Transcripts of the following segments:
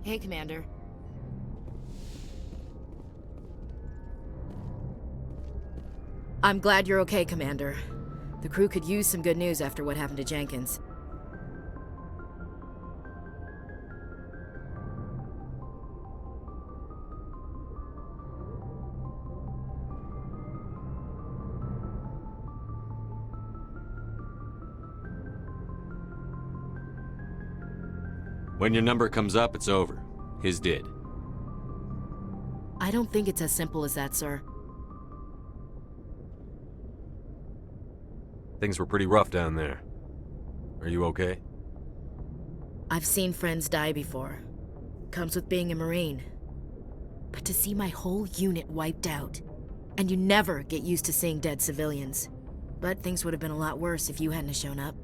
Hey, Commander. I'm glad you're okay, Commander. The crew could use some good news after what happened to Jenkins. When your number comes up, it's over. His did. I don't think it's as simple as that, sir. Things were pretty rough down there. Are you okay? I've seen friends die before. Comes with being a Marine. But to see my whole unit wiped out, and you never get used to seeing dead civilians. But things would have been a lot worse if you hadn't shown up.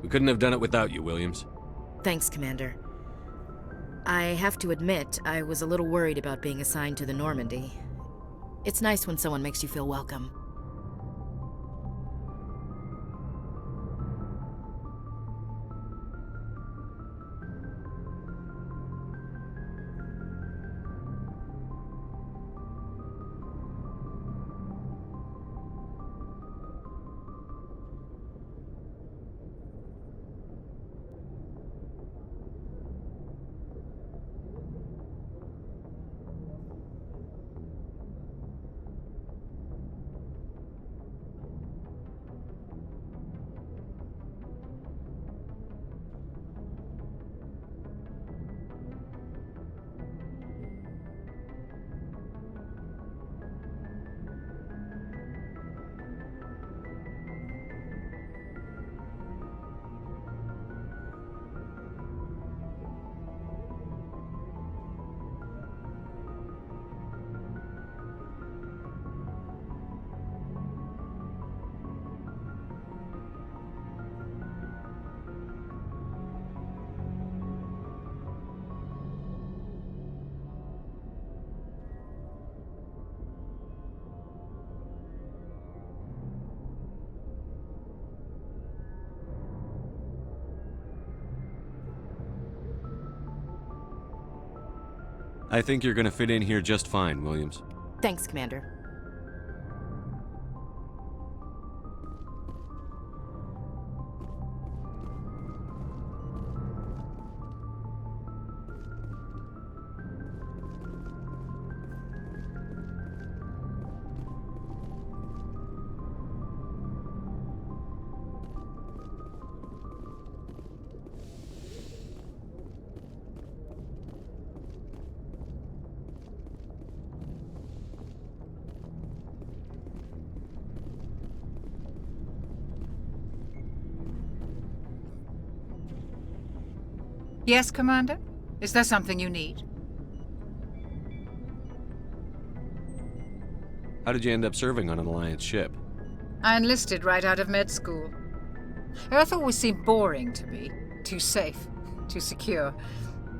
We couldn't have done it without you, Williams. Thanks, Commander. I have to admit, I was a little worried about being assigned to the Normandy. It's nice when someone makes you feel welcome. I think you're gonna fit in here just fine, Williams. Thanks, Commander. Yes, Commander? Is there something you need? How did you end up serving on an Alliance ship? I enlisted right out of med school. Earth always seemed boring to me. Too safe, too secure.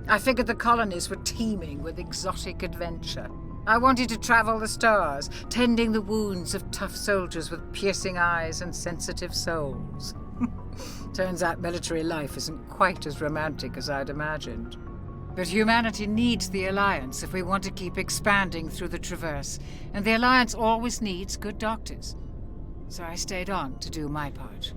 I figured the colonies were teeming with exotic adventure. I wanted to travel the stars, tending the wounds of tough soldiers with piercing eyes and sensitive souls. Turns out military life isn't quite as romantic as I'd imagined. But humanity needs the Alliance if we want to keep expanding through the Traverse, and the Alliance always needs good doctors. So I stayed on to do my part.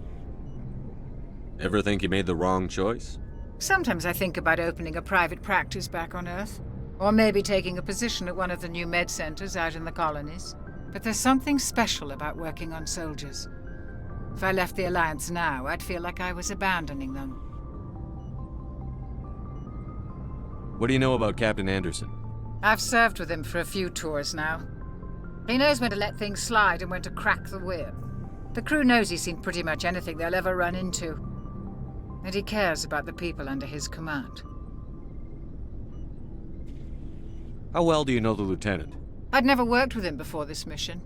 Ever think you made the wrong choice? Sometimes I think about opening a private practice back on Earth, or maybe taking a position at one of the new med centers out in the colonies. But there's something special about working on soldiers. If I left the Alliance now, I'd feel like I was abandoning them. What do you know about Captain Anderson? I've served with him for a few tours now. He knows when to let things slide and when to crack the whip. The crew knows he's seen pretty much anything they'll ever run into. And he cares about the people under his command. How well do you know the lieutenant? I'd never worked with him before this mission.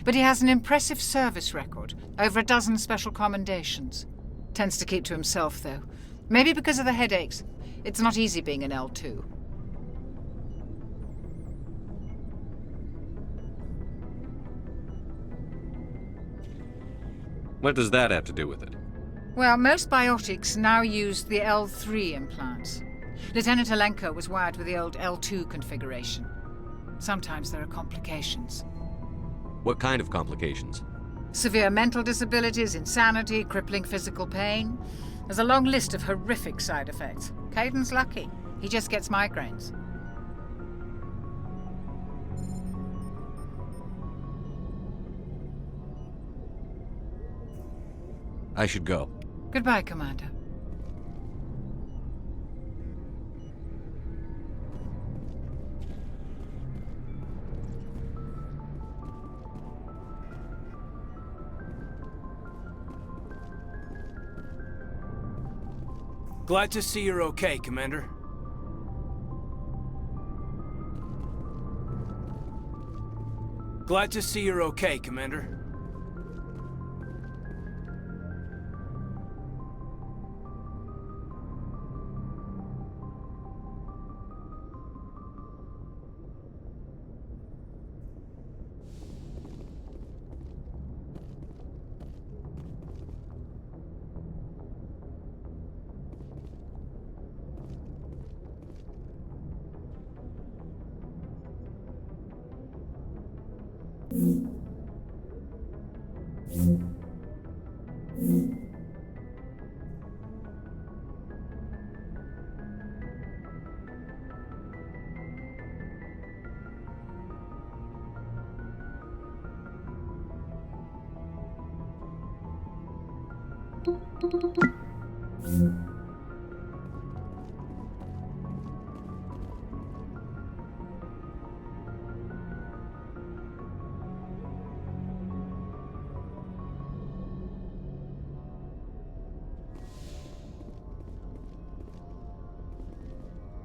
But he has an impressive service record, over a dozen special commendations. Tends to keep to himself, though. Maybe because of the headaches. It's not easy being an L2. What does that have to do with it? Well, most biotics now use the L3 implants. Lieutenant Alenko was wired with the old L2 configuration. Sometimes there are complications. What kind of complications? Severe mental disabilities, insanity, crippling physical pain. There's a long list of horrific side effects. Caden's lucky. He just gets migraines. I should go. Goodbye, Commander. Glad to see you're okay, Commander. Glad to see you're okay, Commander.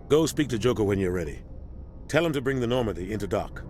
Go speak to Joker when you're ready. Tell him to bring the Normandy into dock.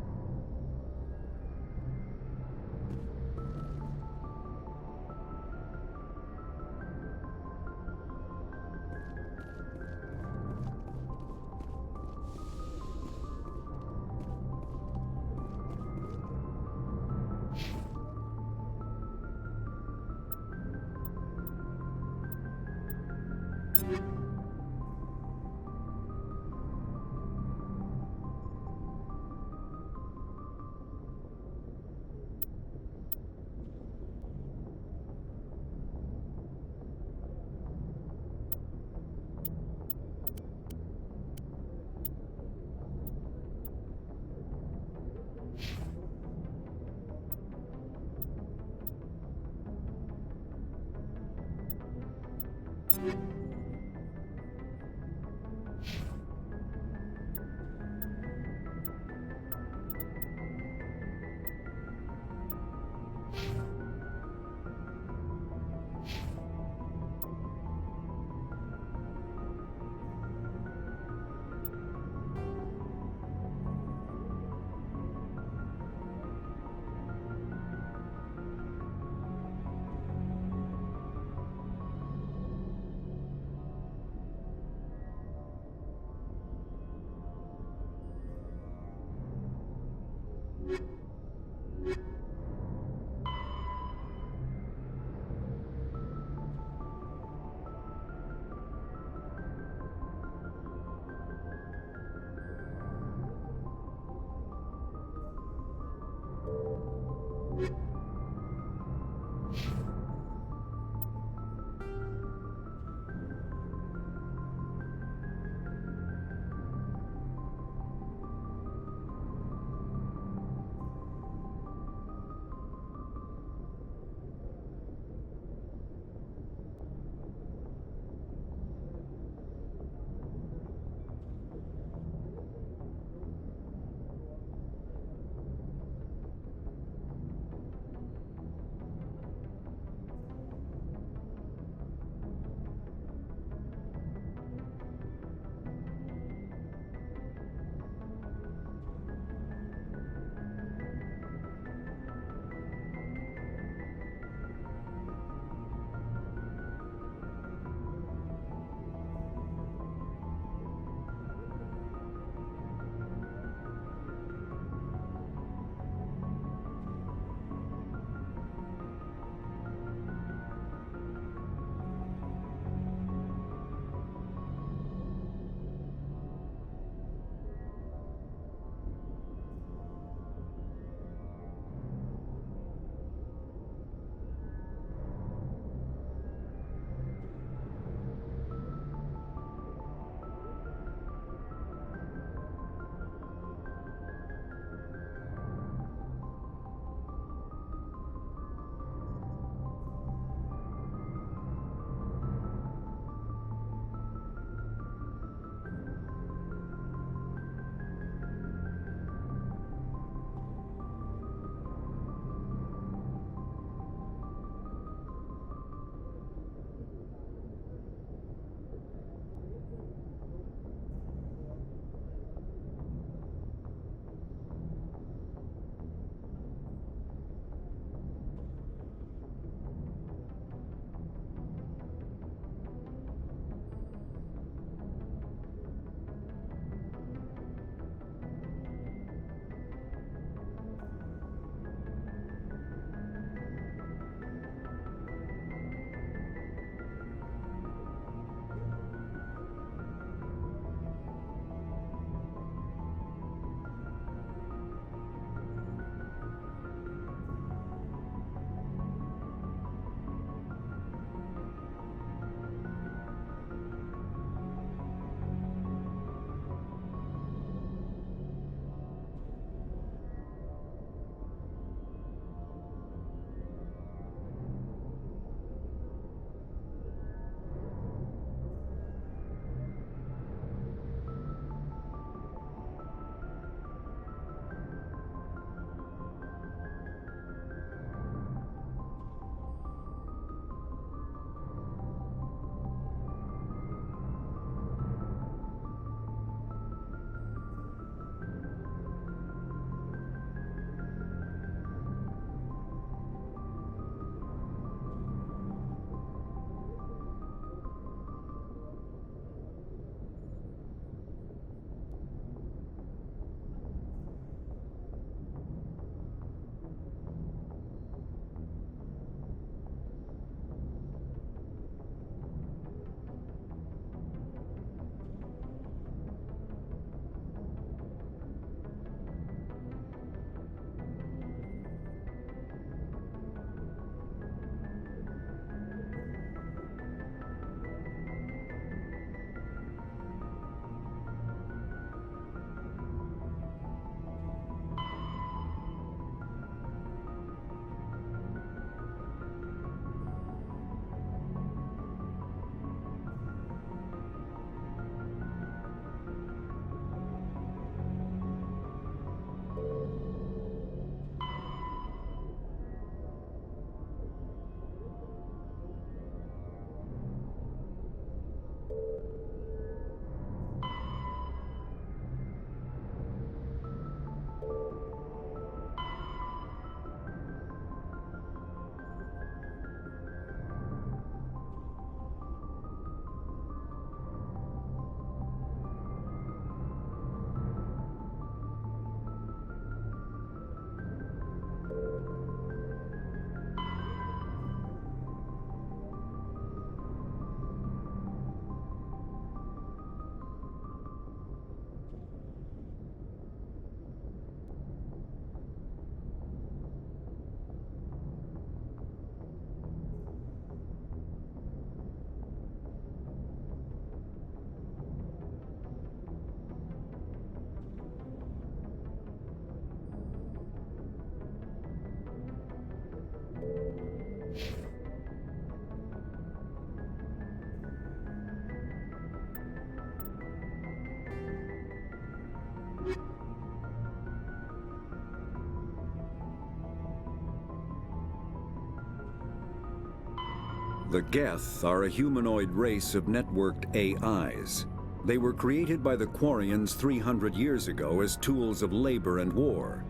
The Geth are a humanoid race of networked AIs. They were created by the Quarians 300 years ago as tools of labor and war.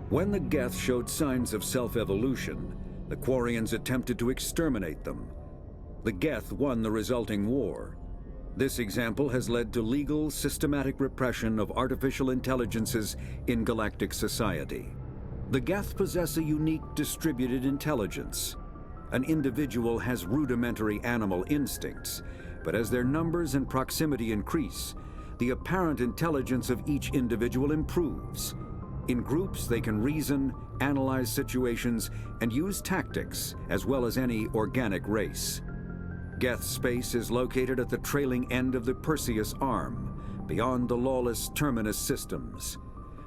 When the Geth showed signs of self-evolution, the Quarians attempted to exterminate them. The Geth won the resulting war. This example has led to legal, systematic repression of artificial intelligences in galactic society. The Geth possess a unique distributed intelligence. An individual has rudimentary animal instincts, but as their numbers and proximity increase, the apparent intelligence of each individual improves. In groups, they can reason, analyze situations, and use tactics, as well as any organic race. Geth space is located at the trailing end of the Perseus Arm, beyond the lawless Terminus systems.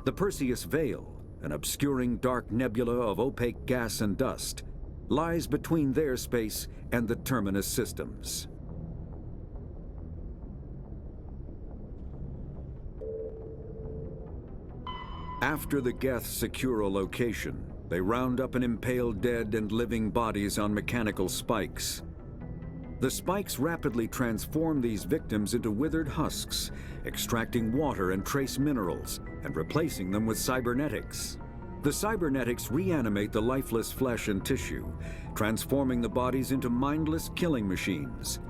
The Perseus Veil, an obscuring dark nebula of opaque gas and dust, lies between their space and the Terminus systems. After the Geth secure a location, they round up and impale dead and living bodies on mechanical spikes. The spikes rapidly transform these victims into withered husks, extracting water and trace minerals, and replacing them with cybernetics. The cybernetics reanimate the lifeless flesh and tissue, transforming the bodies into mindless killing machines.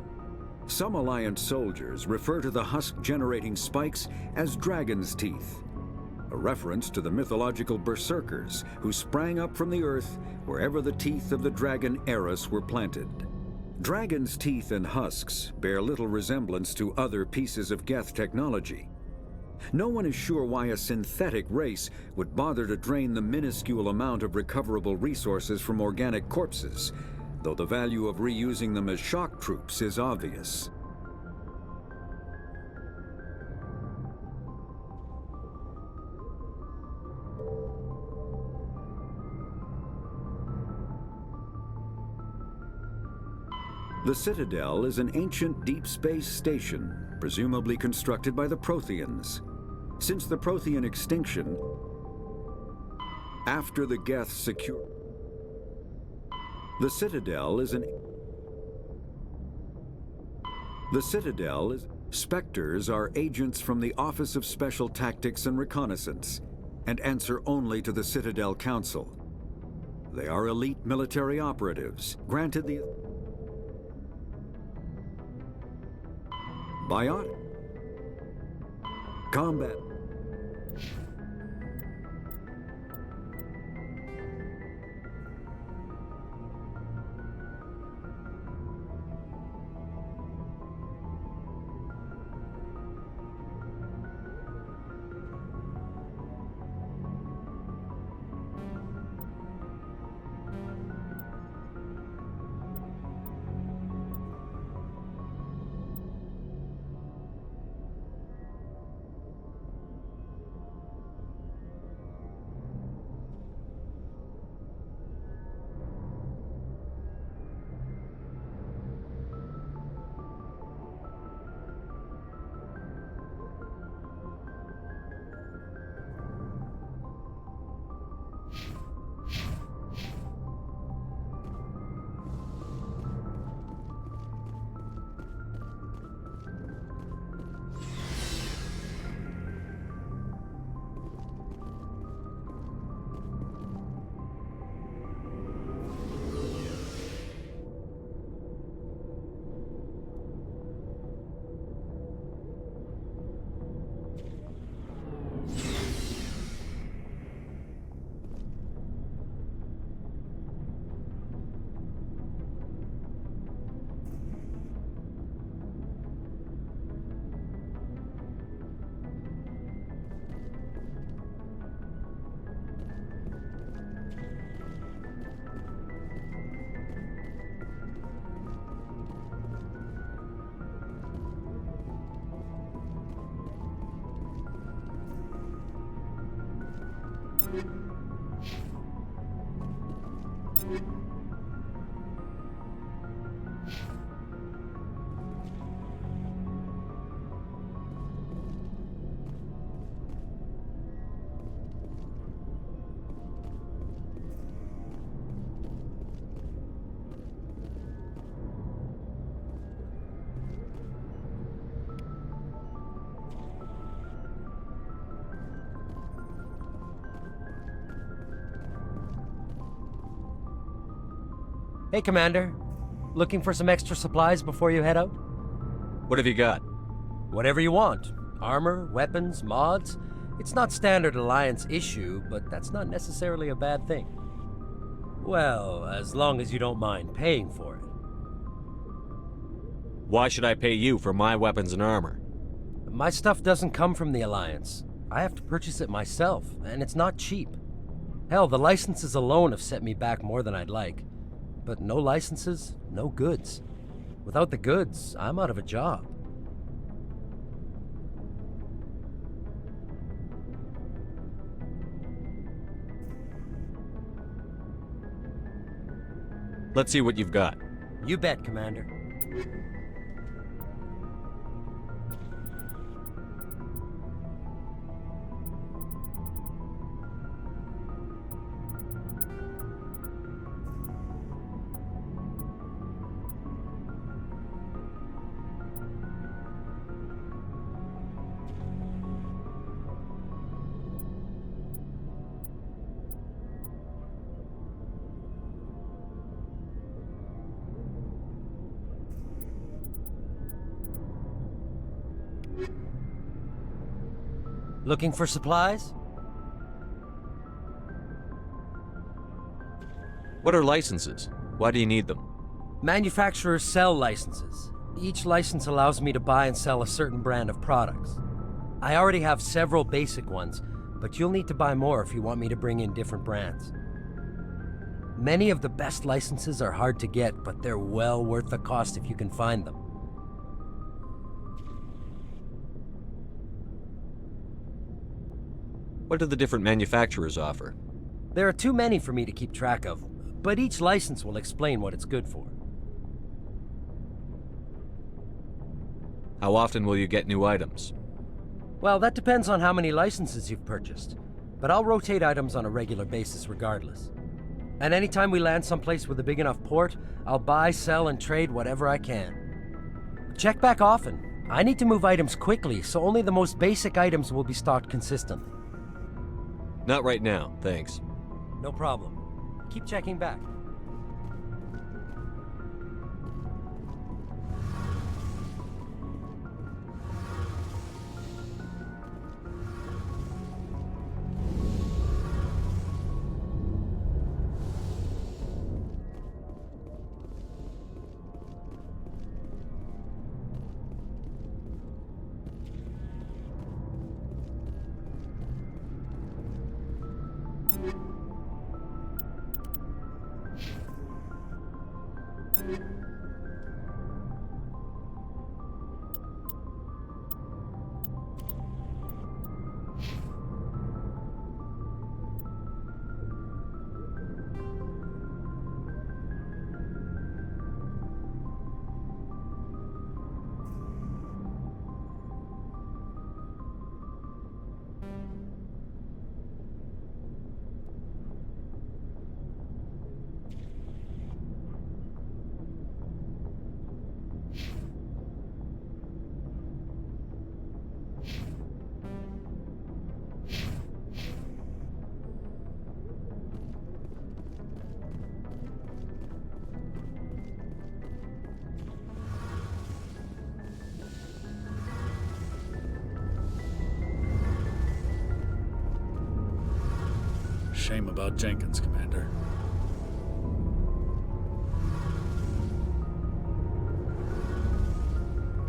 Some Alliance soldiers refer to the husk-generating spikes as dragon's teeth, a reference to the mythological berserkers who sprang up from the earth wherever the teeth of the dragon Eris were planted. Dragon's teeth and husks bear little resemblance to other pieces of Geth technology. No one is sure why a synthetic race would bother to drain the minuscule amount of recoverable resources from organic corpses, though the value of reusing them as shock troops is obvious. The Citadel is an ancient deep space station, presumably constructed by the Protheans. Since the Prothean extinction, after the Geth secure, the Citadel is Spectres are agents from the Office of Special Tactics and Reconnaissance, and answer only to the Citadel Council. They are elite military operatives, granted the Bionic combat. Hey, Commander. Looking for some extra supplies before you head out? What have you got? Whatever you want. Armor, weapons, mods. It's not standard Alliance issue, but that's not necessarily a bad thing. Well, as long as you don't mind paying for it. Why should I pay you for my weapons and armor? My stuff doesn't come from the Alliance. I have to purchase it myself, and it's not cheap. Hell, the licenses alone have set me back more than I'd like. But no licenses, no goods. Without the goods, I'm out of a job. Let's see what you've got. You bet, Commander. Looking for supplies? What are licenses? Why do you need them? Manufacturers sell licenses. Each license allows me to buy and sell a certain brand of products. I already have several basic ones, but you'll need to buy more if you want me to bring in different brands. Many of the best licenses are hard to get, but they're well worth the cost if you can find them. What do the different manufacturers offer? There are too many for me to keep track of, but each license will explain what it's good for. How often will you get new items? Well, that depends on how many licenses you've purchased, but I'll rotate items on a regular basis regardless. And anytime we land someplace with a big enough port, I'll buy, sell, and trade whatever I can. Check back often. I need to move items quickly, so only the most basic items will be stocked consistently. Not right now, thanks. No problem. Keep checking back. Shame about Jenkins, Commander.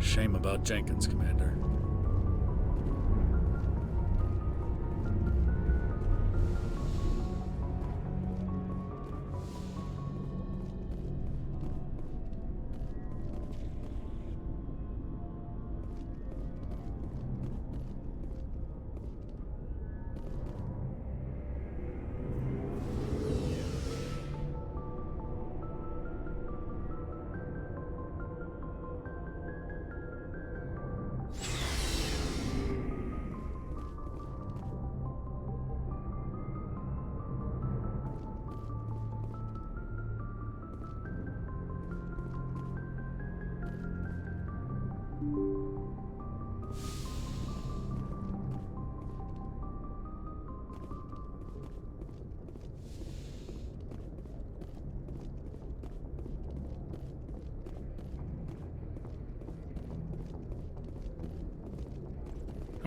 Shame about Jenkins, Commander.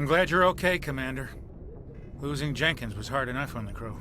I'm glad you're okay, Commander. Losing Jenkins was hard enough on the crew.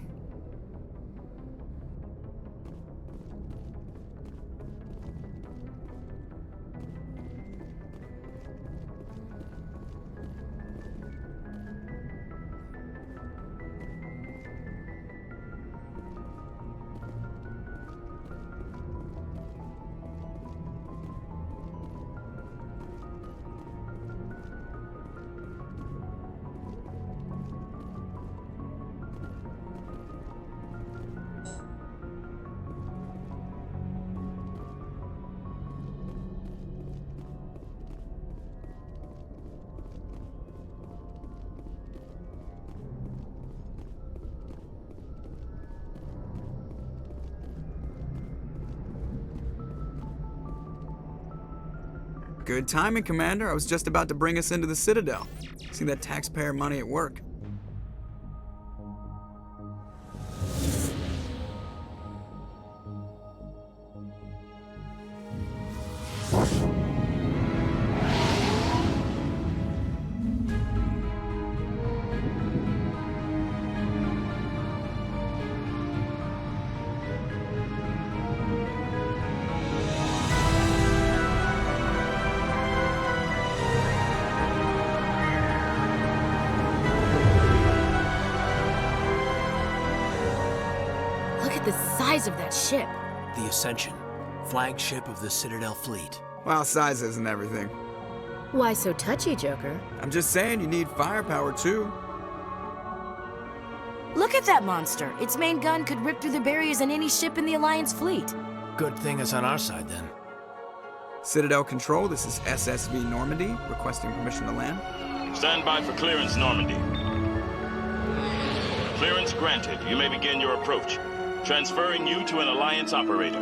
Good timing, Commander. I was just about to bring us into the Citadel. See that taxpayer money at work. Look at the size of that ship. The Ascension, flagship of the Citadel fleet. Well, size isn't everything. Why so touchy, Joker? I'm just saying you need firepower, too. Look at that monster. Its main gun could rip through the barriers in any ship in the Alliance fleet. Good thing it's on our side, then. Citadel Control, this is SSV Normandy, requesting permission to land. Stand by for clearance, Normandy. Clearance granted. You may begin your approach. Transferring you to an Alliance operator.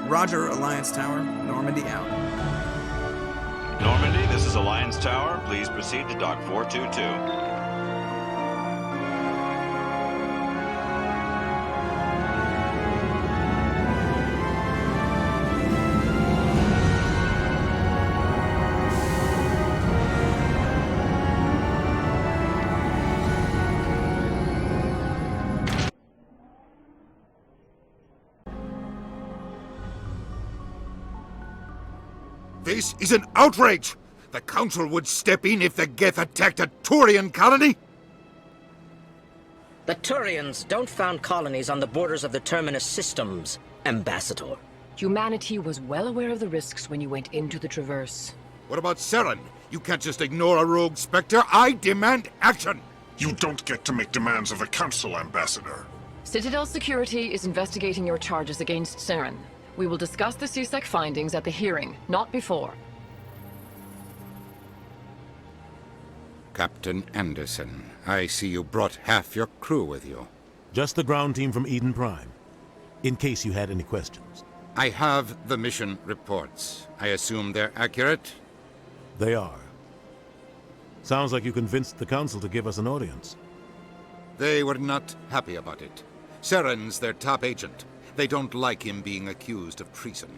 Roger, Alliance Tower. Normandy out. Normandy, this is Alliance Tower. Please proceed to Dock 422. This is an outrage! The Council would step in if the Geth attacked a Turian colony? The Turians don't found colonies on the borders of the Terminus systems, Ambassador. Humanity was well aware of the risks when you went into the Traverse. What about Saren? You can't just ignore a rogue Spectre. I demand action! You don't get to make demands of the Council, Ambassador. Citadel Security is investigating your charges against Saren. We will discuss the CSEC findings at the hearing, not before. Captain Anderson, I see you brought half your crew with you. Just the ground team from Eden Prime, in case you had any questions. I have the mission reports. I assume they're accurate? They are. Sounds like you convinced the Council to give us an audience. They were not happy about it. Saren's their top agent. They don't like him being accused of treason.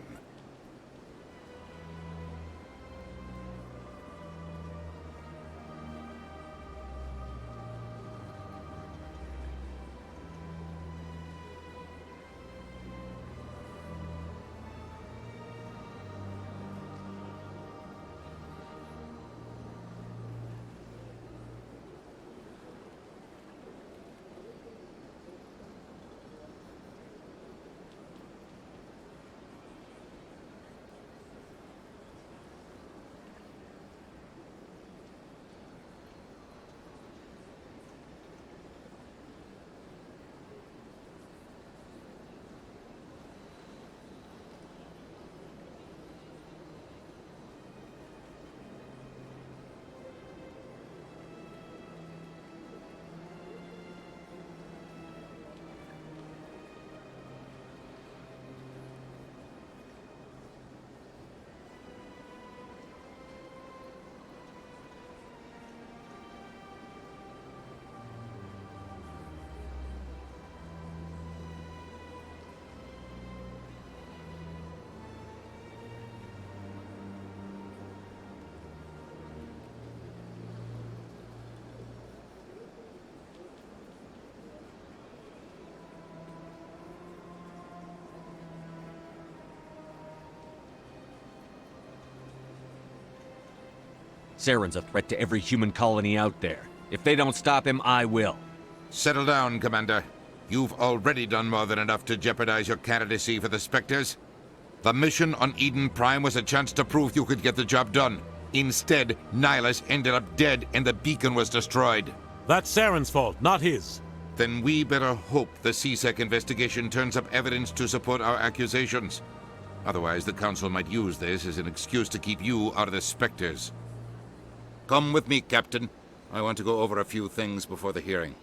Saren's a threat to every human colony out there. If they don't stop him, I will. Settle down, Commander. You've already done more than enough to jeopardize your candidacy for the Spectres. The mission on Eden Prime was a chance to prove you could get the job done. Instead, Nihilus ended up dead and the beacon was destroyed. That's Saren's fault, not his. Then we better hope the CSEC investigation turns up evidence to support our accusations. Otherwise, the Council might use this as an excuse to keep you out of the Spectres. Come with me, Captain. I want to go over a few things before the hearing.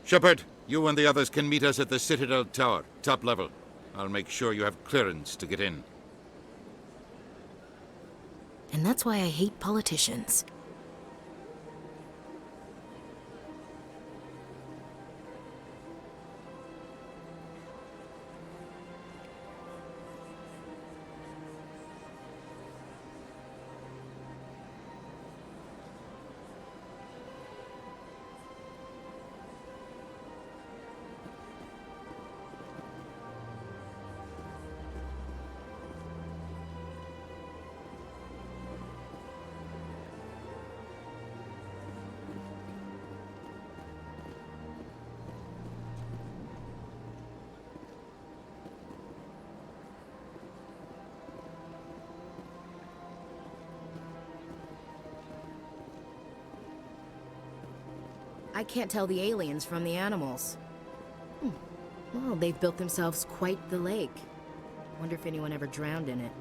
Shepard, you and the others can meet us at the Citadel Tower, top level. I'll make sure you have clearance to get in. And that's why I hate politicians. I can't tell the aliens from the animals. Well, they've built themselves quite the lake. Wonder if anyone ever drowned in it.